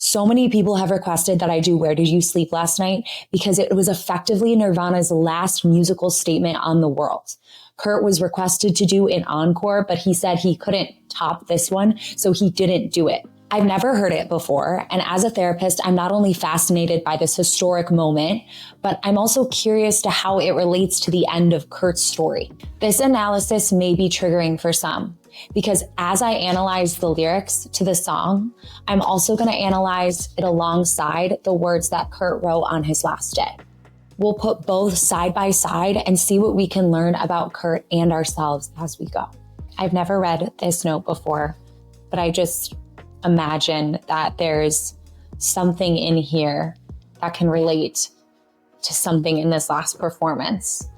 So many people have requested that I do Where Did You Sleep Last Night because it was effectively Nirvana's last musical statement on the world. Kurt was requested to do an encore, but he said he couldn't top this one, so he didn't do it. I've never heard it before, and as a therapist, I'm not only fascinated by this historic moment, but I'm also curious to how it relates to the end of Kurt's story. This analysis may be triggering for some, because as I analyze the lyrics to the song, I'm also going to analyze it alongside the words that Kurt wrote on his last day. We'll put both side by side and see what we can learn about Kurt and ourselves as we go. I've never read this note before, but I just imagine that there's something in here that can relate to something in this last performance.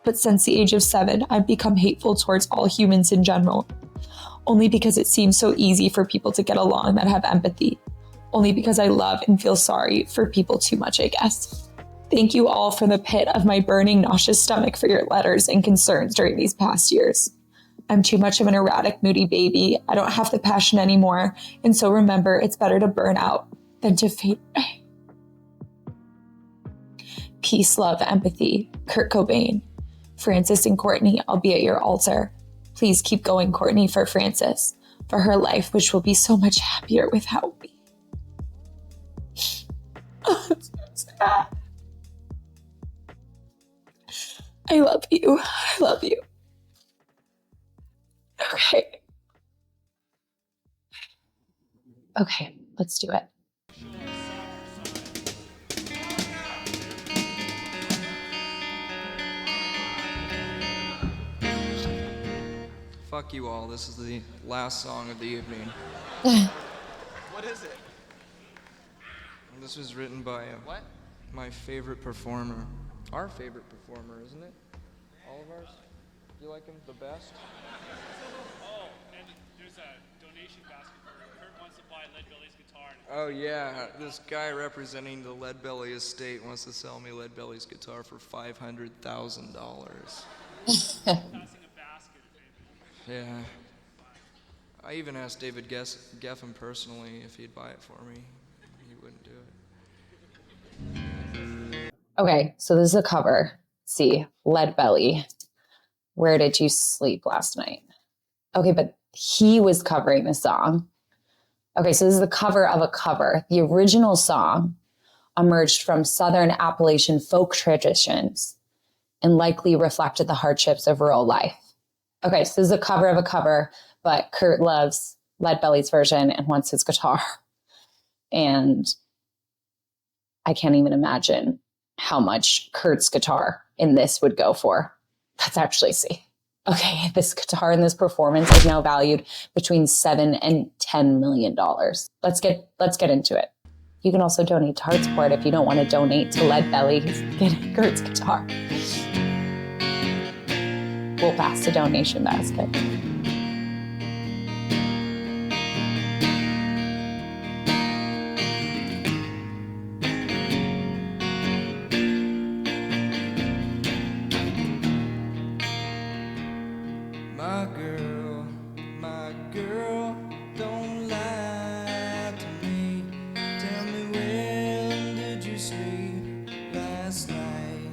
But since the age of 7, I've become hateful towards all humans in general. Only because it seems so easy for people to get along that have empathy. Only because I love and feel sorry for people too much, I guess. Thank you all from the pit of my burning, nauseous stomach for your letters and concerns during these past years. I'm too much of an erratic, moody baby. I don't have the passion anymore. And so remember, it's better to burn out than to fade away. Peace, love, empathy, Kurt Cobain. Frances and Courtney, I'll be at your altar. Please keep going, Courtney, for Frances, for her life, which will be so much happier without me. Oh, it's so sad. I love you. I love you. Okay. Okay, let's do it. Fuck you all. This is the last song of the evening. What is it? This was written by my favorite performer. Our favorite performer, isn't it? All of ours? Do you like him the best? Oh, and there's a donation basket for Kurt wants to buy Leadbelly's guitar. Oh yeah, this guy representing the Leadbelly estate wants to sell me Leadbelly's guitar for $500,000. Passing a basket, if anything. Yeah. I even asked David Geffen personally if he'd buy it for me. He wouldn't do it. Okay, so this is a cover. Let's see, Leadbelly. Where Did You Sleep Last Night? Okay, but he was covering the song. Okay, so this is the cover of a cover. The original song emerged from Southern Appalachian folk traditions and likely reflected the hardships of rural life. Okay, so this is a cover of a cover, but Kurt loves Leadbelly's version and wants his guitar. And I can't even imagine how much Kurt's guitar in this would go for. Let's actually see. Okay, this guitar in this performance is now valued between $7 and $10 million. Let's get into it. You can also donate to HeartSupport if you don't want to donate to Leadbelly. Get Kurt's guitar. We'll pass the donation basket. My girl, don't lie to me. Tell me, when did you sleep last night?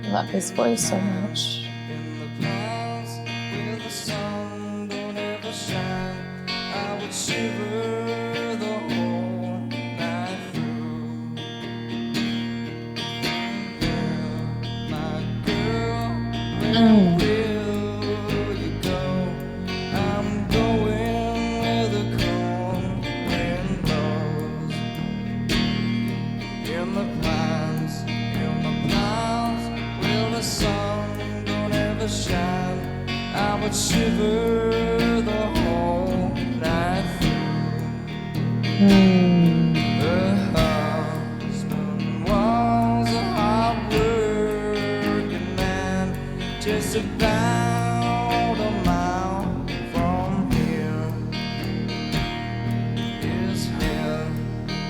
I love his voice so much. In the clouds where the sun don't ever shine, I would shiver the whole night through. My girl, where will you go? I'm going where the cold wind blows. In the pines, where the sun don't ever shine, I would shiver the whole night through. Her husband was a hard-working man, just about a mile from here. His head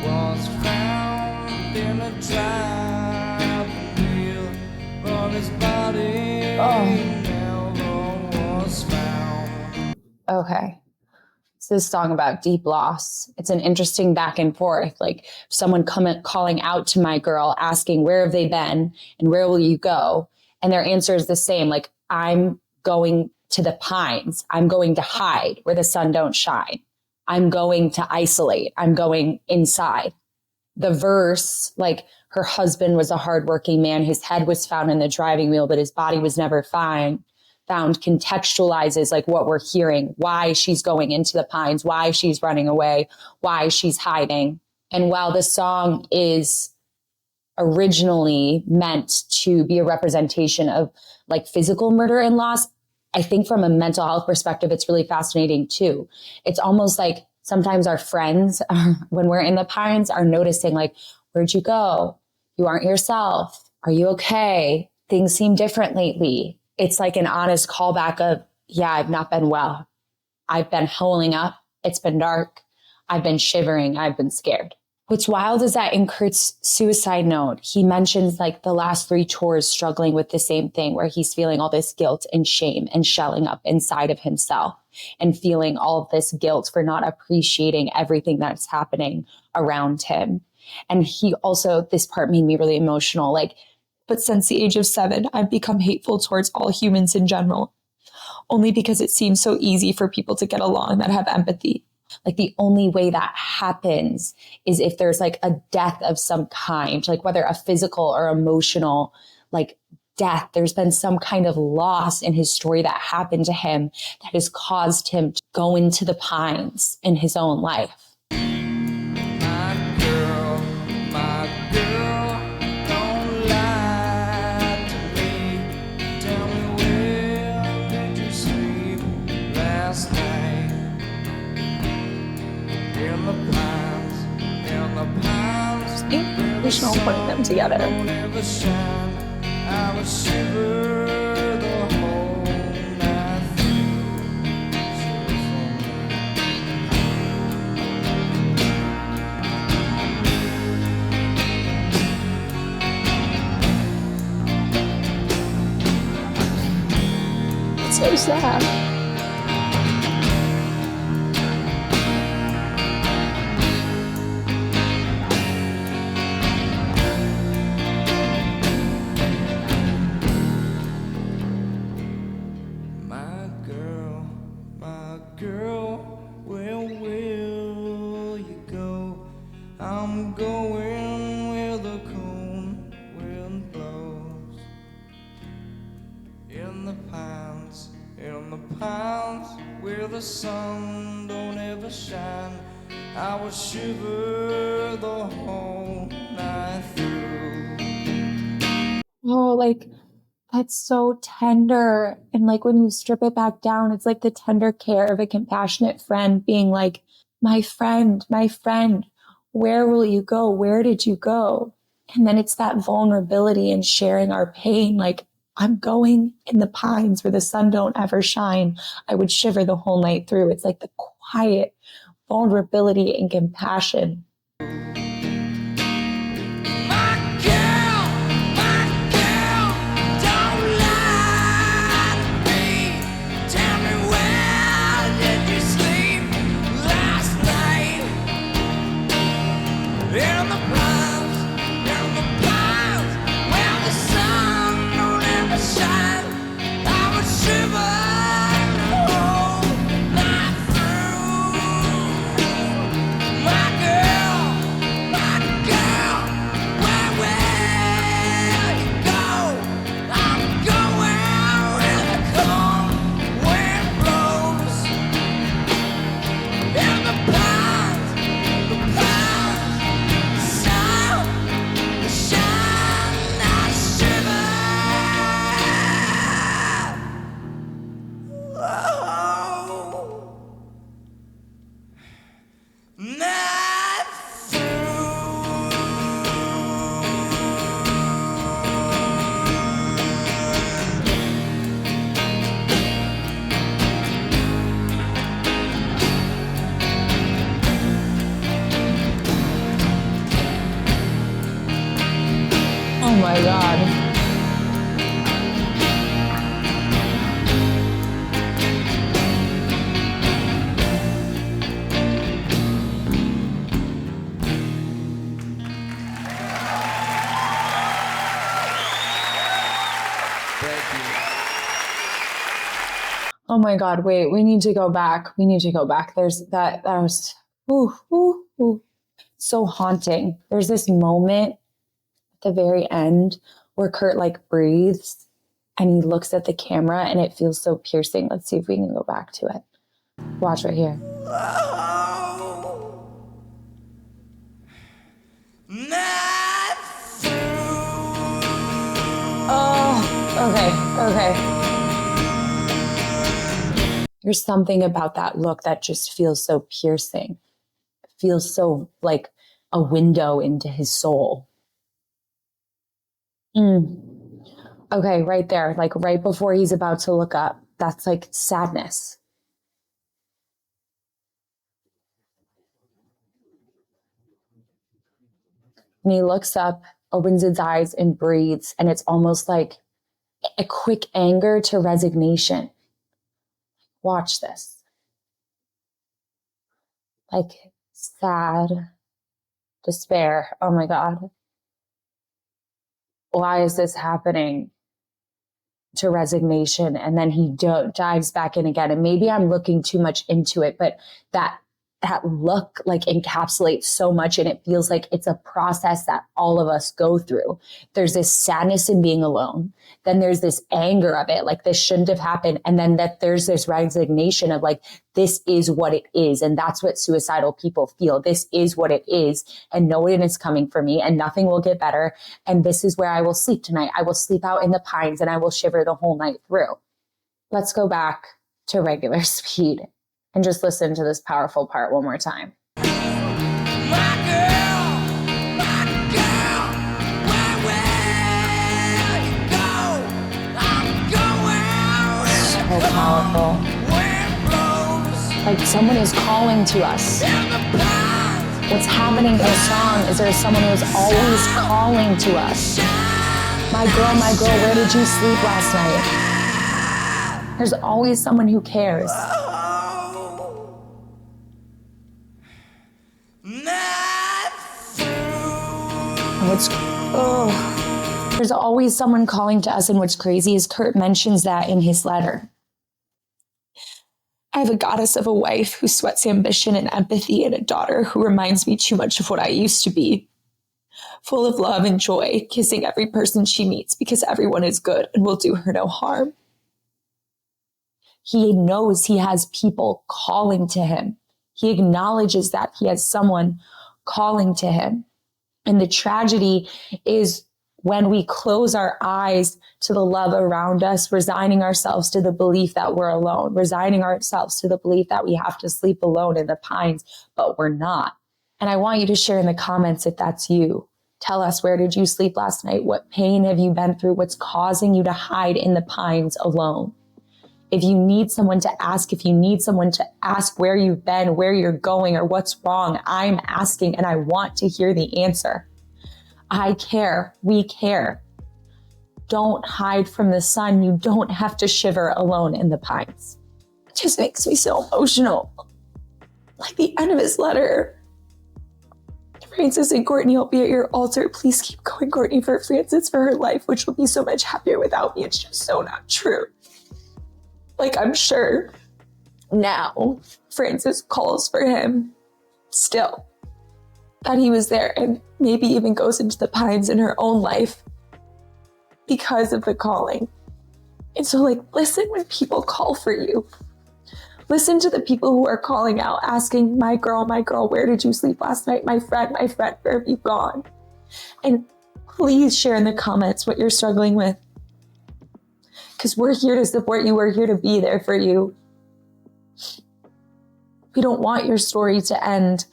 was found in a driving wheel, but his body never was found. Okay. It's this song about deep loss. It's an interesting back and forth. Like someone calling out to my girl, asking, where have they been and where will you go? And their answer is the same. Like, I'm going to the pines. I'm going to hide where the sun don't shine. I'm going to isolate. I'm going inside. The verse, like, her husband was a hardworking man. His head was found in the driving wheel, but his body was never found, contextualizes like what we're hearing, why she's going into the pines, why she's running away, why she's hiding. And while the song is originally meant to be a representation of like physical murder and loss, I think from a mental health perspective, it's really fascinating too. It's almost like sometimes our friends, when we're in the pines, are noticing like, where'd you go? You aren't yourself. Are you okay? Things seem different lately. It's like an honest callback of, yeah, I've not been well. I've been holing up. It's been dark. I've been shivering. I've been scared. What's wild is that in Kurt's suicide note, he mentions like the last 3 tours struggling with the same thing, where he's feeling all this guilt and shame and shelling up inside of himself and feeling all of this guilt for not appreciating everything that's happening around him. And he also, this part made me really emotional, like, but since the age of 7, I've become hateful towards all humans in general, only because it seems so easy for people to get along that have empathy. Like the only way that happens is if there's like a death of some kind, like whether a physical or emotional, like death, there's been some kind of loss in his story that happened to him that has caused him to go into the pines in his own life. My girl, don't lie to me. Tell me, where did you sleep last night? In the pines, We should all put them together. don't ever shine. I would shiver the whole night through. It's so sad. My girl, where will you go? I'm going where the cold wind blows. In the pines, where the sun don't ever shine, I would shiver the whole night through. Oh, like, that's so tender. And like when you strip it back down, it's like the tender care of a compassionate friend being like, my friend, where will you go? Where did you go? And then it's that vulnerability and sharing our pain. Like, I'm going in the pines where the sun don't ever shine. I would shiver the whole night through. It's like the quiet vulnerability and compassion. Oh my God. Oh my God, wait, we need to go back. We need to go back. There's that was so haunting. There's this moment at the very end where Kurt like breathes and he looks at the camera and it feels so piercing. Let's see if we can go back to it. Watch right here. Oh, okay. There's something about that look that just feels so piercing. It feels so like a window into his soul. Okay, right there, like right before he's about to look up. That's like sadness. And he looks up, opens his eyes and breathes. And it's almost like a quick anger to resignation. Watch this. Like sad, despair. Oh my God. Why is this happening? To resignation. And then he dives back in again. And maybe I'm looking too much into it, but that look like encapsulates so much, and it feels like it's a process that all of us go through. There's this sadness in being alone. Then there's this anger of it, like this shouldn't have happened. And then that there's this resignation of like, this is what it is. And that's what suicidal people feel. This is what it is. And no one is coming for me and nothing will get better. And this is where I will sleep tonight. I will sleep out in the pines and I will shiver the whole night through. Let's go back to regular speed and just listen to this powerful part one more time. My girl, where will you go? I'm going. So powerful. Wind blows Like someone is calling to us. in the pines. What's happening in the song is there's someone who's always calling to us. My girl, where did you sleep last night? There's always someone who cares. There's always someone calling to us, and what's crazy is Kurt mentions that in his letter. I have a goddess of a wife who sweats ambition and empathy, and a daughter who reminds me too much of what I used to be. Full of love and joy, kissing every person she meets because everyone is good and will do her no harm. He knows he has people calling to him. He acknowledges that he has someone calling to him. And the tragedy is when we close our eyes to the love around us, resigning ourselves to the belief that we're alone, resigning ourselves to the belief that we have to sleep alone in the pines, but we're not. And I want you to share in the comments if that's you. Tell us, where did you sleep last night? What pain have you been through? What's causing you to hide in the pines alone? If you need someone to ask, where you've been, where you're going, or what's wrong, I'm asking and I want to hear the answer. I care. We care. Don't hide from the sun. You don't have to shiver alone in the pines. It just makes me so emotional. Like the end of his letter. Francis and Courtney, I'll be at your altar. Please keep going, Courtney, for Francis, for her life, which will be so much happier without me. It's just so not true. Like, I'm sure now Francis calls for him still, that he was there, and maybe even goes into the pines in her own life because of the calling. And so, like, listen when people call for you. Listen to the people who are calling out, asking, my girl, where did you sleep last night? My friend, where have you gone? And please share in the comments what you're struggling with. Because we're here to support you. We're here to be there for you. We don't want your story to end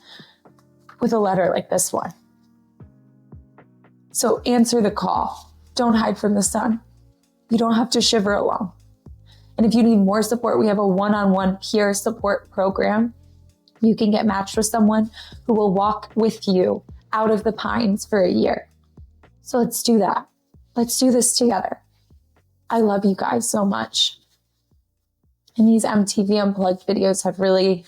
with a letter like this one. So answer the call. Don't hide from the sun. You don't have to shiver alone. And if you need more support, we have a one-on-one peer support program. You can get matched with someone who will walk with you out of the pines for a year. So let's do that. Let's do this together. I love you guys so much. And these MTV Unplugged videos have really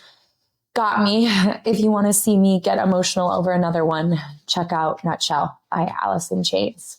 got me. If you want to see me get emotional over another one, check out Nutshell by Alice in Chains.